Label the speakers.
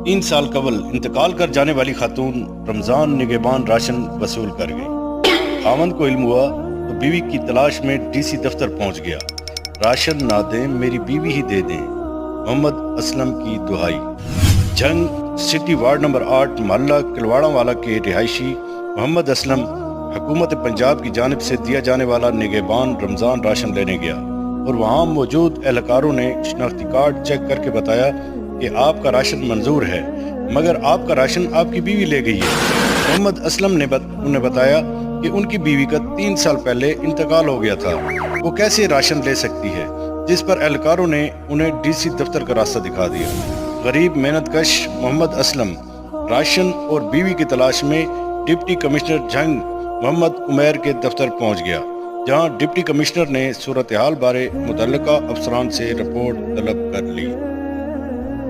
Speaker 1: 3 سال قبل انتقال کر جانے والی خاتون رمضان نگہبان راشن وصول کر گئی۔ خاوند کو علم ہوا تو بیوی کی تلاش میں ڈی سی دفتر پہنچ گیا۔ راشن نہ دیں میری بیوی ہی دے دیں، محمد اسلم کی دہائی۔ جھنگ سٹی وارڈ نمبر 8 محلہ کلواڑا والا کے رہائشی محمد اسلم حکومت پنجاب کی جانب سے دیا جانے والا نگہبان رمضان راشن لینے گیا اور وہاں موجود اہلکاروں نے شناختی کارڈ چیک کر کے بتایا کہ آپ کا راشن منظور ہے، مگر آپ کا راشن آپ کی بیوی لے گئی ہے۔ محمد اسلم نے انہیں بتایا کہ ان کی بیوی کا 3 سال پہلے انتقال ہو گیا تھا، وہ کیسے راشن لے سکتی ہے، جس پر اہلکاروں نے انہیں ڈی سی دفتر کا راستہ دکھا دیا۔ غریب محنت کش محمد اسلم راشن اور بیوی کی تلاش میں ڈپٹی کمشنر جھنگ محمد عمیر کے دفتر پہنچ گیا، جہاں ڈپٹی کمشنر نے صورتحال بارے متعلقہ افسران سے رپورٹ طلب کر لی۔